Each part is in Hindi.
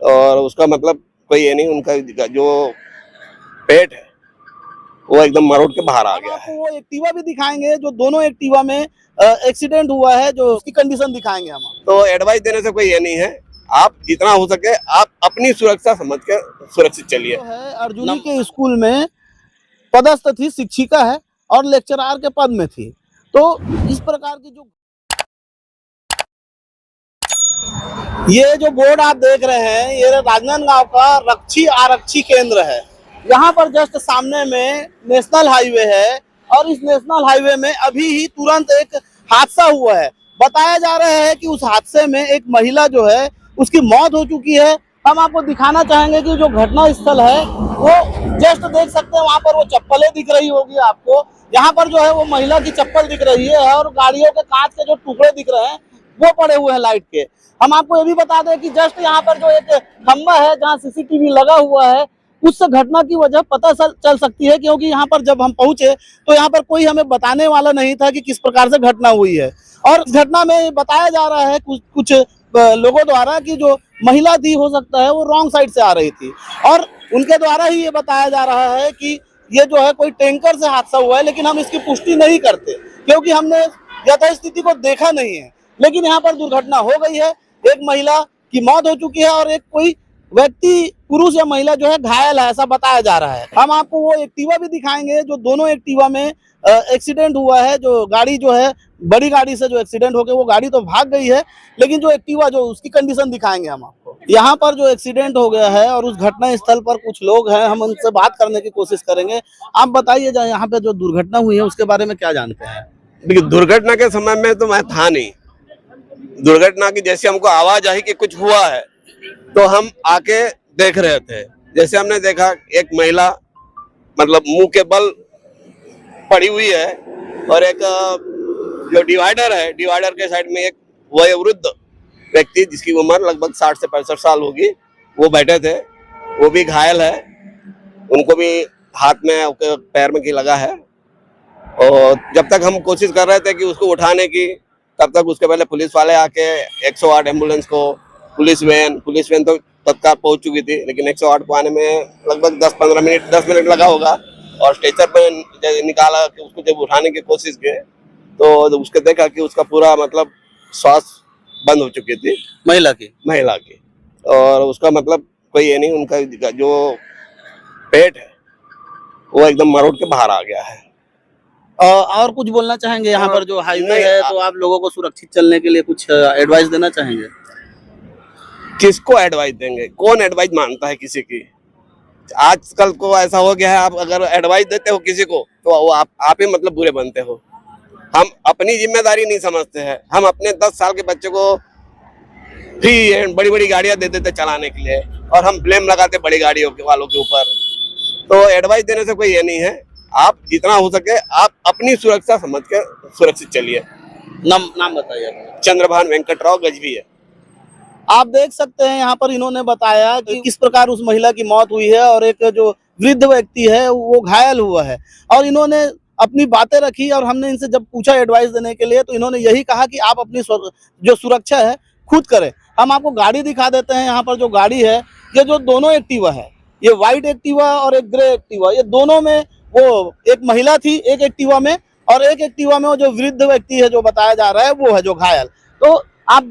और उसका मतलब कोई ये नहीं, उनका जो पेट है वो एकदम मरोड़ के बाहर आ गया है। आपको वो एक्टिवा भी दिखाएंगे जो दोनों एक्टिवा में एक्सीडेंट हुआ है, जो उसकी कंडीशन दिखाएंगे हम। तो एडवाइस देने से कोई ये नहीं है, आप जितना हो सके आप अपनी सुरक्षा समझ के सुरक्षित चलिए। जो है अर्जुनी के स्कूल में पदस्थ थी, शिक्षिका है और लेक्चरार के पद में थी। तो इस प्रकार की ये जो बोर्ड आप देख रहे हैं, ये राजनांदगांव का रक्षी आरक्षी केंद्र है। यहाँ पर जस्ट सामने में नेशनल हाईवे है और इस नेशनल हाईवे में अभी ही तुरंत एक हादसा हुआ है। बताया जा रहा है कि उस हादसे में एक महिला जो है उसकी मौत हो चुकी है। हम आपको दिखाना चाहेंगे कि जो घटना स्थल है वो जस्ट देख सकते हैं, वहाँ पर वो चप्पलें दिख रही होगी आपको। यहाँ पर जो है वो महिला की चप्पल दिख रही है और गाड़ियों के कांच के जो टुकड़े दिख रहे हैं वो पड़े हुए हैं लाइट के। हम आपको ये भी बता दें कि जस्ट यहाँ पर जो एक खंबा है जहाँ सीसीटीवी लगा हुआ है, उससे घटना की वजह पता चल सकती है, क्योंकि यहाँ पर जब हम पहुंचे तो यहाँ पर कोई हमें बताने वाला नहीं था कि किस प्रकार से घटना हुई है। और इस घटना में बताया जा रहा है कुछ लोगों द्वारा कि जो महिला थी हो सकता है वो रॉन्ग साइड से आ रही थी और उनके द्वारा ही ये बताया जा रहा है कि ये जो है कोई टैंकर से हादसा हुआ है, लेकिन हम इसकी पुष्टि नहीं करते क्योंकि हमने यथास्थिति को देखा नहीं है। लेकिन यहाँ पर दुर्घटना हो गई है, एक महिला की मौत हो चुकी है और एक कोई व्यक्ति पुरुष या महिला जो है घायल है, ऐसा बताया जा रहा है। हम आपको वो एक्टिवा भी दिखाएंगे जो दोनों एक्टिवा में एक्सीडेंट हुआ है। जो गाड़ी जो है बड़ी गाड़ी से जो एक्सीडेंट हो गया, वो गाड़ी तो भाग गई है, लेकिन जो एक्टिवा जो उसकी कंडीशन दिखाएंगे हम आपको। यहाँ पर जो एक्सीडेंट हो गया है और उस घटना स्थल पर कुछ लोग हैं, हम उनसे बात करने की कोशिश करेंगे। आप बताइए यहाँ पे जो दुर्घटना हुई है उसके बारे में क्या जानते हैं? देखिए, दुर्घटना के समय में तो मैं था नहीं। दुर्घटना की जैसे हमको आवाज आई कि कुछ हुआ है तो हम आके देख रहे थे। जैसे हमने देखा एक महिला मतलब मुंह के बल पड़ी हुई है और एक जो डिवाइडर है, डिवाइडर के साइड में एक वयोवृद्ध व्यक्ति जिसकी उम्र लगभग 60 से 65 साल होगी, वो बैठे थे। वो भी घायल है, उनको भी हाथ में पैर में की लगा है। और जब तक हम कोशिश कर रहे थे कि उसको उठाने की, तब तक उसके पहले पुलिस वाले आके 108 एम्बुलेंस को, पुलिस वैन तो तत्काल पहुंच चुकी थी, लेकिन 108 को आने में लगभग 10 मिनट लगा होगा। और स्ट्रेचर पे निकाला कि उसको जब उठाने की कोशिश की तो उसके देखा कि उसका पूरा मतलब श्वास बंद हो चुकी थी महिला की। और उसका मतलब कोई ये नहीं, उनका जो पेट है वो एकदम मरोड़ के बाहर आ गया है। और कुछ बोलना चाहेंगे? यहाँ पर जो हाईवे है तो आप लोगों को सुरक्षित चलने के लिए कुछ एडवाइस देना चाहेंगे? किसको एडवाइस देंगे? कौन एडवाइस मानता है किसी की? आजकल को ऐसा हो गया है, आप अगर एडवाइस देते हो किसी को तो वो आप ही मतलब बुरे बनते हो। हम अपनी जिम्मेदारी नहीं समझते हैं। हम अपने 10 साल के बच्चे को भी बड़ी बड़ी गाड़ियां दे देते चलाने के लिए और हम ब्लेम लगाते बड़ी गाड़ियों के वालों के ऊपर। तो एडवाइस देने से कोई ये नहीं है, आप जितना हो सके आप अपनी सुरक्षा समझ के सुरक्षित चलिए। नाम बताइए। चंद्रभान वेंकटराव गजवी है। आप देख सकते हैं यहाँ पर इन्होंने बताया कि किस प्रकार उस महिला की मौत हुई है और एक जो वृद्ध व्यक्ति है वो घायल हुआ है। और इन्होंने अपनी बातें रखी और हमने इनसे जब पूछा एडवाइस देने के लिए तो इन्होंने यही कहा कि आप अपनी जो सुरक्षा है खुद करें। हम आपको गाड़ी दिखा देते हैं। यहाँ पर जो गाड़ी है, ये जो दोनों एक्टिवा है, ये व्हाइट एक्टिवा और एक ग्रे एक्टिवा, ये दोनों में वो एक महिला थी एक एक्टिवा में और एक एक्टिवा में वो जो वृद्ध व्यक्ति है जो बताया जा रहा है वो है जो घायल। तो आप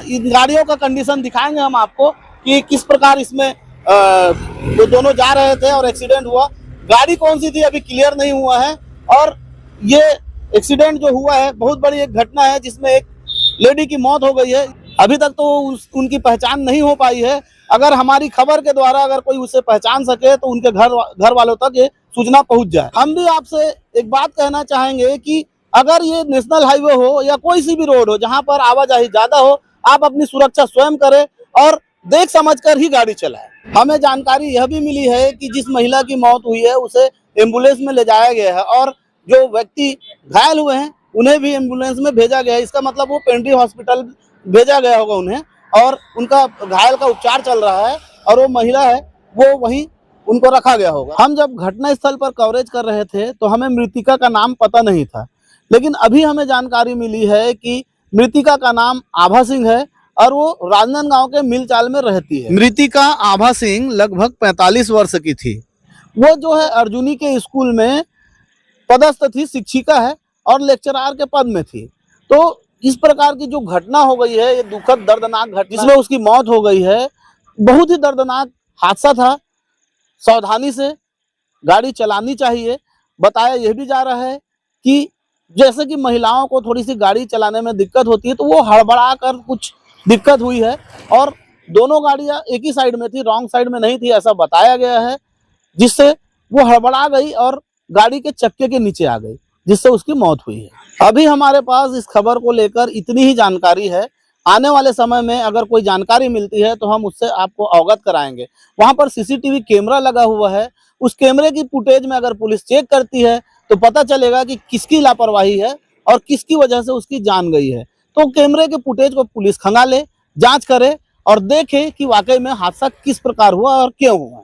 इन गाड़ियों का कंडीशन दिखाएंगे हम आपको कि किस प्रकार इसमें वो दोनों जा रहे थे और एक्सीडेंट हुआ। गाड़ी कौन सी थी अभी क्लियर नहीं हुआ है। और ये एक्सीडेंट जो हुआ है बहुत बड़ी एक घटना है जिसमें एक लेडी की मौत हो गई है। अभी तक तो उनकी पहचान नहीं हो पाई है। अगर हमारी खबर के द्वारा अगर कोई उसे पहचान सके तो उनके घर वालों तक ये सूचना पहुंच जाए। हम भी आपसे एक बात कहना चाहेंगे कि अगर ये नेशनल हाईवे हो या कोई सी भी रोड हो जहां पर आवाजाही ज्यादा हो, आप अपनी सुरक्षा स्वयं करें और देख समझकर ही गाड़ी चलाएं। हमें जानकारी यह भी मिली है कि जिस महिला की मौत हुई है उसे एम्बुलेंस में ले जाया गया है और जो व्यक्ति घायल हुए हैं उन्हें भी एम्बुलेंस में भेजा गया है। इसका मतलब वो पेंड्री हॉस्पिटल भेजा गया होगा उन्हें और उनका घायल का उपचार चल रहा है और वो महिला है वो वहीं उनको रखा गया होगा। हम जब घटना स्थल पर कवरेज कर रहे थे तो हमें मृतिका का नाम पता नहीं था, लेकिन अभी हमें जानकारी मिली है कि मृतिका का नाम आभा सिंह है और वो राजनांदगांव के मिलचाल में रहती है। मृतिका आभा सिंह लगभग 45 वर्ष की थी। वो जो है अर्जुनी के स्कूल में पदस्थ थी, शिक्षिका है और लेक्चरार के पद में थी। तो इस प्रकार की जो घटना हो गई है, ये दुखद दर्दनाक घटना जिसमें उसकी मौत हो गई है, बहुत ही दर्दनाक हादसा था। सावधानी से गाड़ी चलानी चाहिए। बताया यह भी जा रहा है कि जैसे कि महिलाओं को थोड़ी सी गाड़ी चलाने में दिक्कत होती है, तो वो हड़बड़ा कर कुछ दिक्कत हुई है और दोनों गाड़ियां एक ही साइड में थी, रॉन्ग साइड में नहीं थी, ऐसा बताया गया है, जिससे वो हड़बड़ा गई और गाड़ी के चक्के के नीचे आ गई, जिससे उसकी मौत हुई है। अभी हमारे पास इस खबर को लेकर इतनी ही जानकारी है। आने वाले समय में अगर कोई जानकारी मिलती है तो हम उससे आपको अवगत कराएंगे। वहां पर सीसीटीवी कैमरा लगा हुआ है, उस कैमरे की फुटेज में अगर पुलिस चेक करती है तो पता चलेगा कि किसकी लापरवाही है और किसकी वजह से उसकी जान गई है। तो कैमरे के फुटेज को पुलिस खंगाले, जांच करे और देखे कि वाकई में हादसा किस प्रकार हुआ और क्यों हुआ।